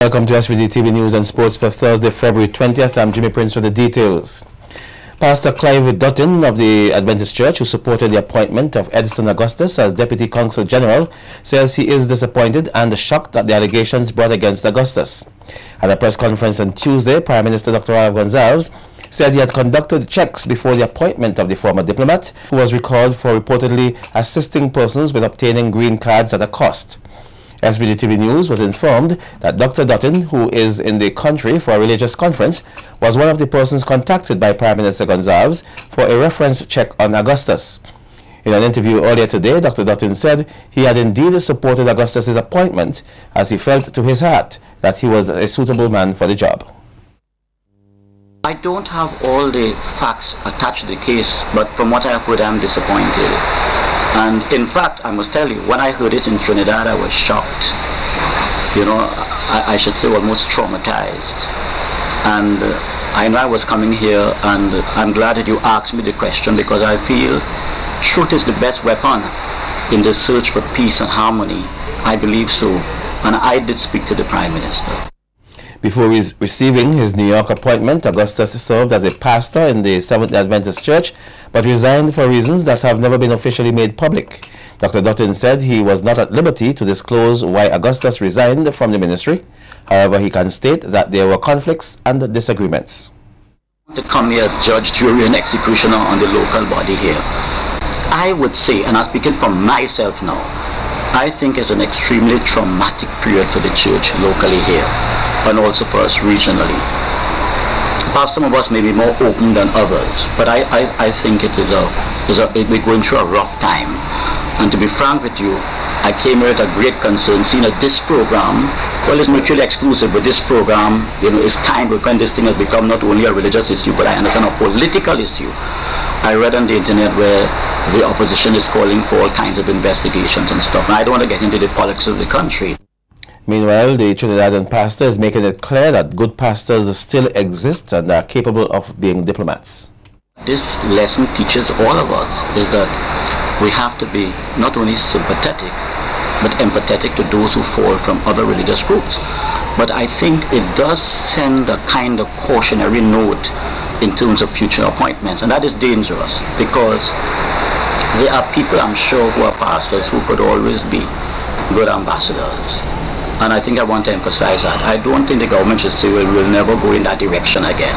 Welcome to SVG-TV News and Sports for Thursday, February 20th. I'm Jimmy Prince with the details. Pastor Clive Dottin of the Adventist Church, who supported the appointment of Edison Augustus as Deputy Consul General, says he is disappointed and shocked at the allegations brought against Augustus. At a press conference on Tuesday, Prime Minister Dr. Gonsalves said he had conducted checks before the appointment of the former diplomat, who was recalled for reportedly assisting persons with obtaining green cards at a cost. SVG-TV News was informed that Dr. Dottin, who is in the country for a religious conference, was one of the persons contacted by Prime Minister Gonsalves for a reference check on Augustus. In an interview earlier today, Dr. Dottin said he had indeed supported Augustus's appointment as he felt to his heart that he was a suitable man for the job. I don't have all the facts attached to the case, but from what I have heard, I'm disappointed. And in fact, I must tell you, when I heard it in Trinidad, I was shocked. You know, I should say almost traumatized. And I know I was coming here, and I'm glad that you asked me the question, because I feel truth is the best weapon in the search for peace and harmony. I believe so. And I did speak to the Prime Minister. Before receiving his New York appointment, Augustus served as a pastor in the Seventh-day Adventist Church, but resigned for reasons that have never been officially made public. Dr. Dottin said he was not at liberty to disclose why Augustus resigned from the ministry. However, he can state that there were conflicts and disagreements. To come here as judge, jury, and executioner on the local body here, I would say, and I'm speaking for myself now, I think it's an extremely traumatic period for the church locally here, and also for us regionally. Perhaps some of us may be more open than others, but I think we're going through a rough time. And to be frank with you, I came here with a great concern, seeing that this program, well, it's mutually exclusive, but this program, you know, is time when this thing has become not only a religious issue, but I understand a political issue. I read on the internet where the opposition is calling for all kinds of investigations and stuff, and I don't want to get into the politics of the country. Meanwhile, the Trinidadian pastor is making it clear that good pastors still exist and are capable of being diplomats. This lesson teaches all of us is that we have to be not only sympathetic, but empathetic to those who fall from other religious groups. But I think it does send a kind of cautionary note in terms of future appointments, and that is dangerous, because there are people, I'm sure, who are pastors who could always be good ambassadors. And I think I want to emphasize that. I don't think the government should say, well, we'll never go in that direction again.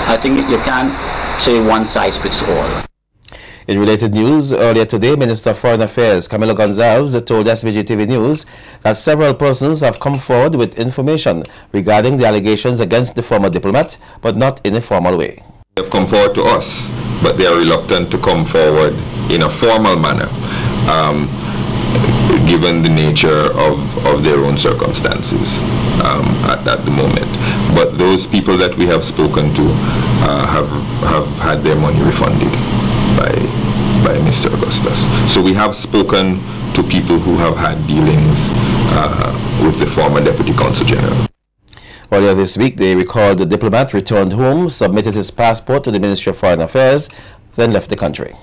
I think you can't say one size fits all. In related news, earlier today, Minister of Foreign Affairs Camillo Gonsalves told SVG-TV News that several persons have come forward with information regarding the allegations against the former diplomat, but not in a formal way. They have come forward to us, but they are reluctant to come forward in a formal manner, given the nature of their own circumstances at the moment. But those people that we have spoken to have had their money refunded by Mr. Augustus. So we have spoken to people who have had dealings with the former Deputy Consul General. Earlier this week, they recalled the diplomat returned home, submitted his passport to the Ministry of Foreign Affairs, then left the country.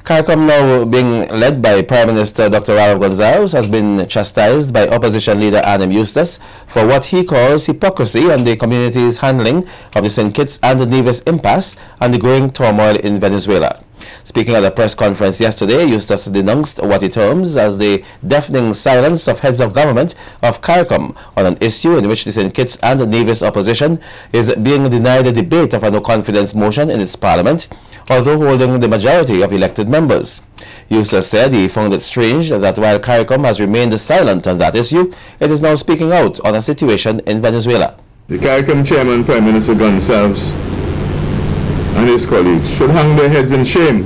CARICOM, now being led by Prime Minister Dr. Gonsalves, has been chastised by opposition leader Arnhim Eustace for what he calls hypocrisy and the community's handling of the St. Kitts and Nevis impasse and the growing turmoil in Venezuela. Speaking at a press conference yesterday, Eustace denounced what he terms as the deafening silence of heads of government of CARICOM on an issue in which the St. Kitts and Nevis opposition is being denied a debate of a no-confidence motion in its parliament, although holding the majority of elected members. Eustace said he found it strange that while CARICOM has remained silent on that issue, it is now speaking out on a situation in Venezuela. The CARICOM chairman, Prime Minister Gonsalves, and his colleagues should hang their heads in shame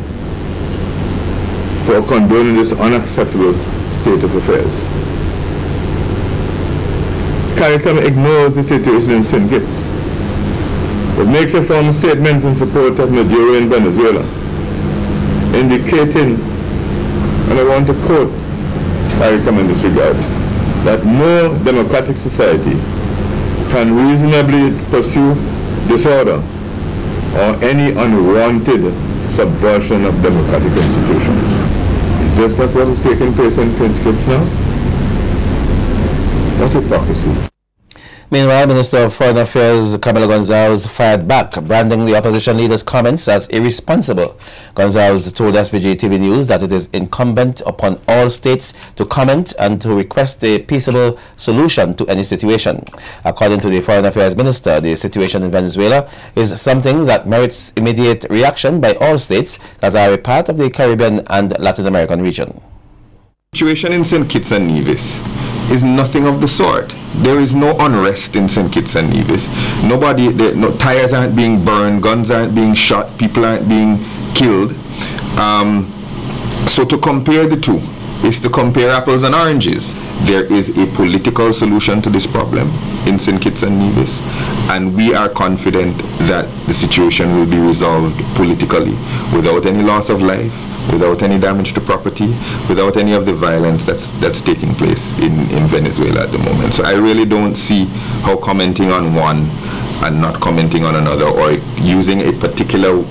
for condoning this unacceptable state of affairs. CARICOM ignores the situation in St. Kitts, but makes a firm statement in support of Maduro in Venezuela, indicating, and I want to quote CARICOM in this regard, that no democratic society can reasonably pursue disorder or any unwanted subversion of democratic institutions. Is this not what is taking place in St. Kitts now? What hypocrisy. Meanwhile, Minister of Foreign Affairs Camillo Gonsalves fired back, branding the opposition leader's comments as irresponsible. Gonsalves told SVG-TV News that it is incumbent upon all states to comment and to request a peaceable solution to any situation. According to the Foreign Affairs Minister, the situation in Venezuela is something that merits immediate reaction by all states that are a part of the Caribbean and Latin American region. The situation in St. Kitts and Nevis is nothing of the sort. There is no unrest in St. Kitts and Nevis. No tires aren't being burned, guns aren't being shot, people aren't being killed. So to compare the two is to compare apples and oranges. There is a political solution to this problem in St. Kitts and Nevis, and we are confident that the situation will be resolved politically without any loss of life, without any damage to property, without any of the violence that's taking place in Venezuela at the moment. So I really don't see how commenting on one and not commenting on another, or using a particular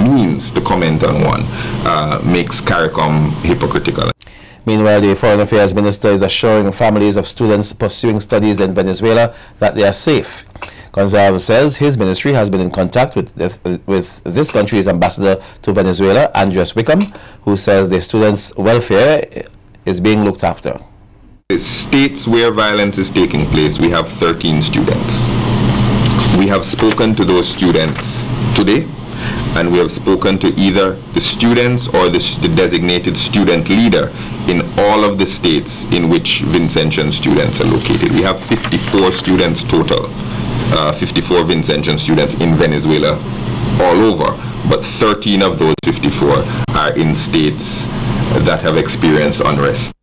means to comment on one, makes CARICOM hypocritical. Meanwhile, the Foreign Affairs Minister is assuring families of students pursuing studies in Venezuela that they are safe. Gonsalves says his ministry has been in contact with this country's ambassador to Venezuela, Andres Wickham, who says the students' welfare is being looked after. The states where violence is taking place, we have 13 students. We have spoken to those students today, and we have spoken to either the students or the designated student leader in all of the states in which Vincentian students are located. We have 54 students total, 54 Vincentian students in Venezuela all over, but 13 of those 54 are in states that have experienced unrest.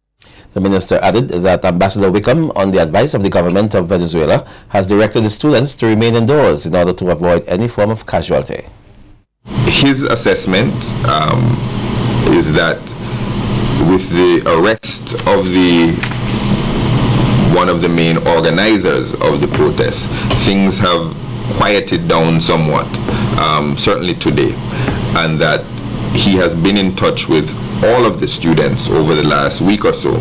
The minister added that Ambassador Wickham, on the advice of the government of Venezuela, has directed the students to remain indoors in order to avoid any form of casualty. His assessment is that with the arrest of one of the main organizers of the protest, things have quieted down somewhat, certainly today, and that he has been in touch with all of the students over the last week or so,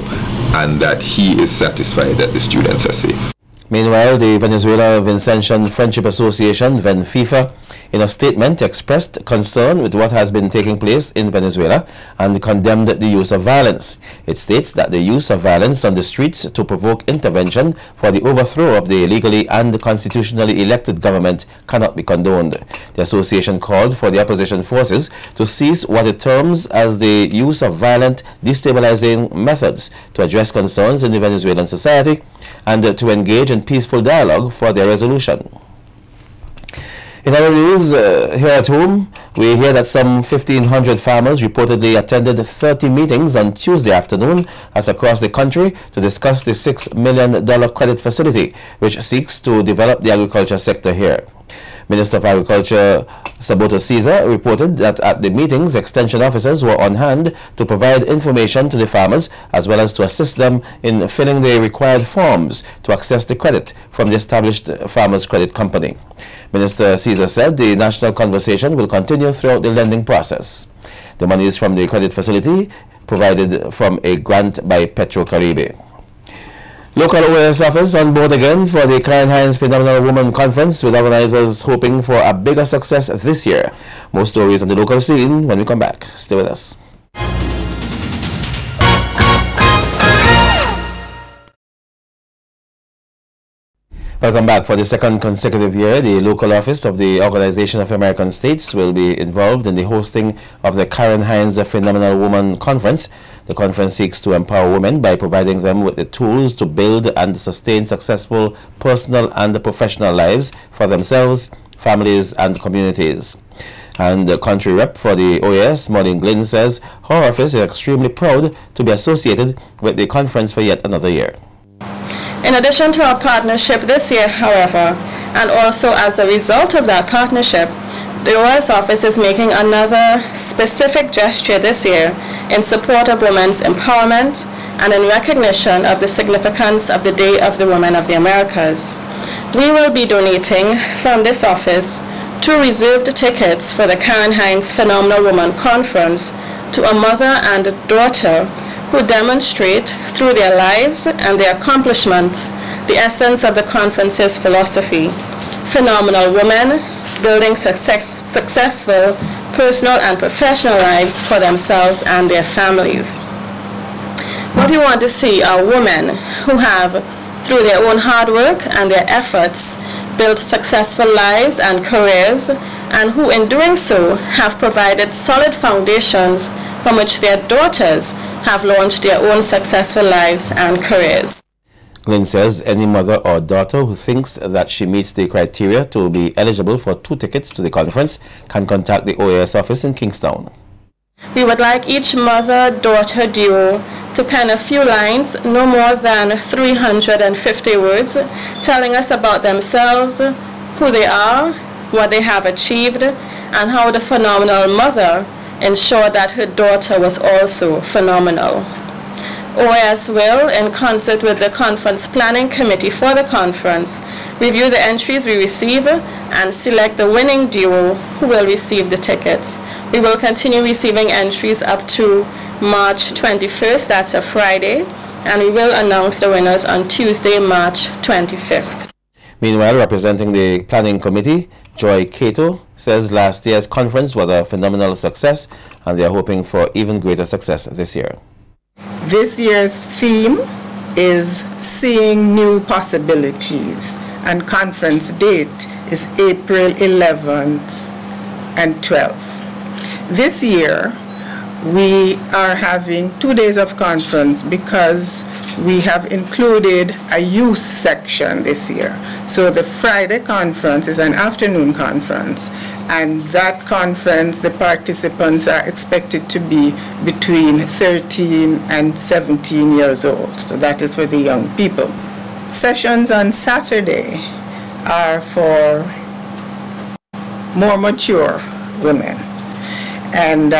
and that he is satisfied that the students are safe. Meanwhile, the Venezuela Vincentian Friendship Association, VENFIFA, in a statement expressed concern with what has been taking place in Venezuela and condemned the use of violence. It states that the use of violence on the streets to provoke intervention for the overthrow of the legally and constitutionally elected government cannot be condoned. The association called for the opposition forces to cease what it terms as the use of violent, destabilizing methods to address concerns in the Venezuelan society and to engage in peaceful dialogue for their resolution. In other news, here at home, we hear that some 1,500 farmers reportedly attended 30 meetings on Tuesday afternoon across the country to discuss the $6 million credit facility, which seeks to develop the agriculture sector here. Minister of Agriculture Saboto Caesar reported that at the meetings, extension officers were on hand to provide information to the farmers as well as to assist them in filling the required forms to access the credit from the established Farmers Credit Company. Minister Caesar said the national conversation will continue throughout the lending process. The money is from the credit facility provided from a grant by Petro-Caribe. Local OAS office on board again for the Arnhim Phenomenal Woman Conference, with organizers hoping for a bigger success this year. More stories on the local scene when we come back. Stay with us. Welcome back. For the second consecutive year, the local office of the Organization of American States will be involved in the hosting of the Arnhim Phenomenal Woman Conference. The conference seeks to empower women by providing them with the tools to build and sustain successful personal and professional lives for themselves, families, and communities. And the country rep for the OAS, Merlene Glynn, says her office is extremely proud to be associated with the conference for yet another year. In addition to our partnership this year, however, and also as a result of that partnership, the OAS office is making another specific gesture this year in support of women's empowerment and in recognition of the significance of the Day of the Women of the Americas. We will be donating from this office 2 reserved tickets for the Arnhim Phenomenal Woman Conference to a mother and a daughter who demonstrate through their lives and their accomplishments the essence of the conference's philosophy: phenomenal women building successful personal and professional lives for themselves and their families. What we want to see are women who have, through their own hard work and their efforts, built successful lives and careers, and who in doing so have provided solid foundations from which their daughters have launched their own successful lives and careers. Glynn says any mother or daughter who thinks that she meets the criteria to be eligible for 2 tickets to the conference can contact the OAS office in Kingstown. We would like each mother-daughter duo to pen a few lines, no more than 350 words, telling us about themselves, who they are, what they have achieved, and how the phenomenal mother ensured that her daughter was also phenomenal. OAS will, in concert with the conference planning committee for the conference, review the entries we receive and select the winning duo who will receive the tickets. We will continue receiving entries up to March 21st, that's a Friday, and we will announce the winners on Tuesday, March 25th. Meanwhile, representing the planning committee, Joy Cato says last year's conference was a phenomenal success and they are hoping for even greater success this year. This year's theme is Seeing New Possibilities, and conference date is April 11th and 12th. This year, we are having 2 days of conference because we have included a youth section this year. So the Friday conference is an afternoon conference, and that conference, the participants are expected to be between 13 and 17 years old. So that is for the young people. Sessions on Saturday are for more mature women. And,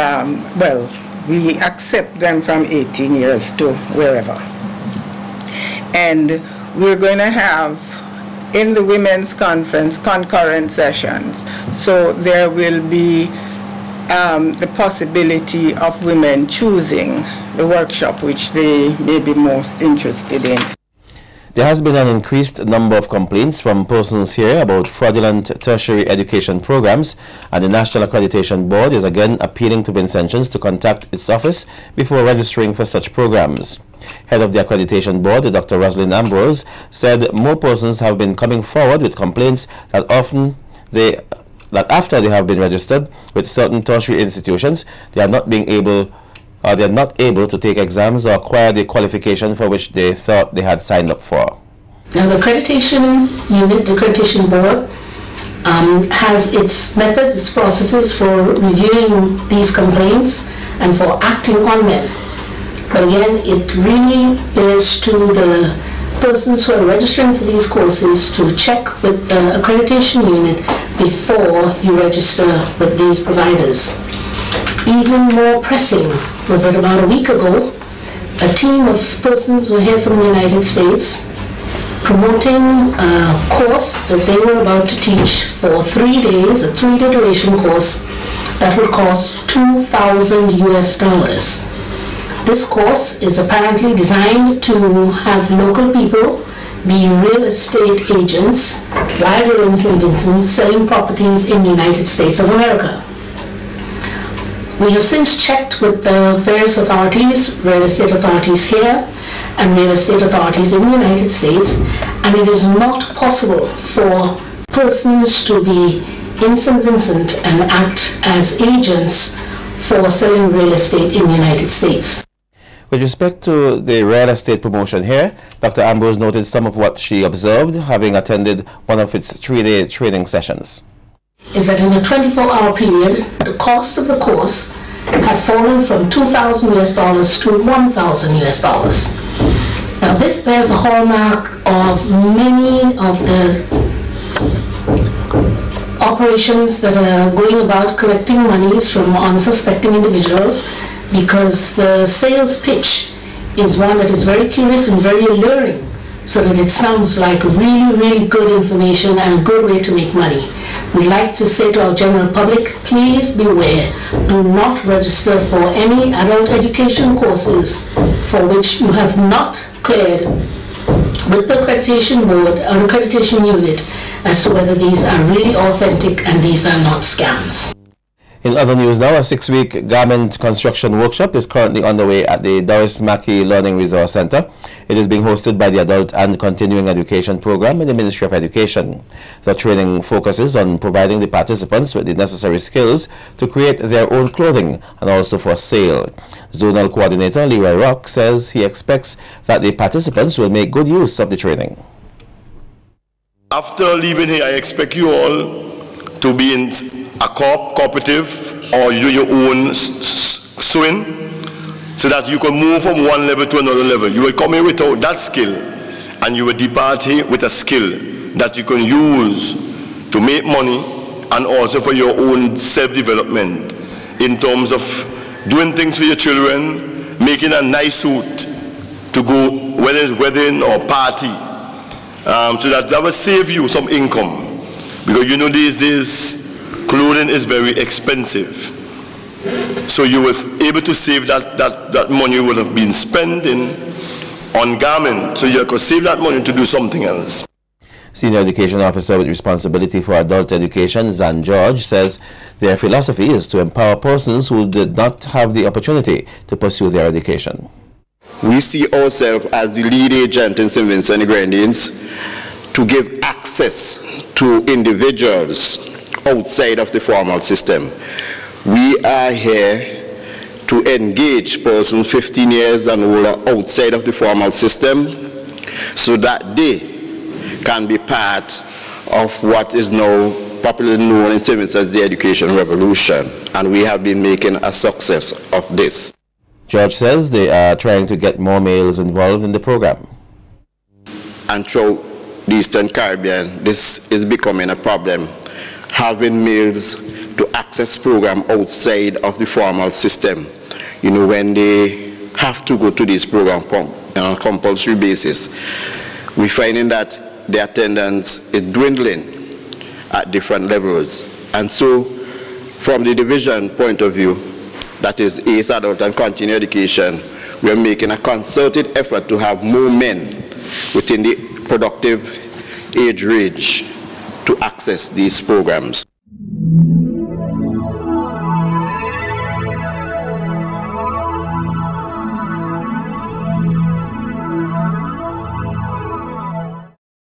well, we accept them from 18 years to wherever. And we're going to have, in the women's conference, concurrent sessions. So there will be the possibility of women choosing the workshop which they may be most interested in. There has been an increased number of complaints from persons here about fraudulent tertiary education programs, and the National Accreditation Board is again appealing to Vincentians to contact its office before registering for such programs. Head of the Accreditation Board, Dr. Rosalind Ambrose, said more persons have been coming forward with complaints that after they have been registered with certain tertiary institutions, they are not able to take exams or acquire the qualification for which they thought they had signed up for. Now the accreditation unit, the accreditation board, has its method, its processes for reviewing these complaints and for acting on them. But again, it really is to the persons who are registering for these courses to check with the accreditation unit before you register with these providers. Even more pressing was that about a week ago, a team of persons were here from the United States promoting a course that they were about to teach for 3 days, a 3-day duration course that will cost $2,000 US. This course is apparently designed to have local people be real estate agents while they're in St. Vincent selling properties in the United States of America. We have since checked with the various authorities, real estate authorities here and real estate authorities in the United States, and it is not possible for persons to be in St. Vincent and act as agents for selling real estate in the United States. With respect to the real estate promotion here, Dr. Ambrose noted some of what she observed, having attended one of its 3-day training sessions. Is that in a 24-hour period, the cost of the course had fallen from $2,000 US to $1,000 US. Now this bears the hallmark of many of the operations that are going about collecting monies from unsuspecting individuals, because the sales pitch is one that is very curious and very alluring, so that it sounds like really good information and a good way to make money. We'd like to say to our general public, please beware. Do not register for any adult education courses for which you have not cleared with the accreditation board or accreditation unit as to whether these are really authentic and these are not scams. In other news now, a 6-week garment construction workshop is currently underway at the Doris Mackey Learning Resource Center. It is being hosted by the Adult and Continuing Education Program in the Ministry of Education. The training focuses on providing the participants with the necessary skills to create their own clothing and also for sale. Zonal Coordinator Leroy says he expects that the participants will make good use of the training. After leaving here, I expect you all to be in a cooperative or you do your own sewing so that you can move from one level to another level. You will come here without that skill and you will depart here with a skill that you can use to make money and also for your own self-development in terms of doing things for your children, making a nice suit to go, whether it's wedding or party, so that will save you some income. Because you know these days clothing is very expensive. So you were able to save that money you would have been spending on garment. So you could save that money to do something else. Senior Education Officer with responsibility for adult education, Zan George, says their philosophy is to empower persons who did not have the opportunity to pursue their education. We see ourselves as the lead agent in St. Vincent and the Grenadines to give access to individuals outside of the formal system. We are here to engage persons 15 years and older outside of the formal system so that they can be part of what is now popularly known in St. Vincent as the education revolution, and we have been making a success of this. George says they are trying to get more males involved in the program. And throughout the Eastern Caribbean, this is becoming a problem, having males to access program outside of the formal system. You know, when they have to go to this program on a compulsory basis, we're finding that the attendance is dwindling at different levels. And so, from the division point of view, that is ACE Adult and Continuing Education, we are making a concerted effort to have more men within the productive age range to access these programs.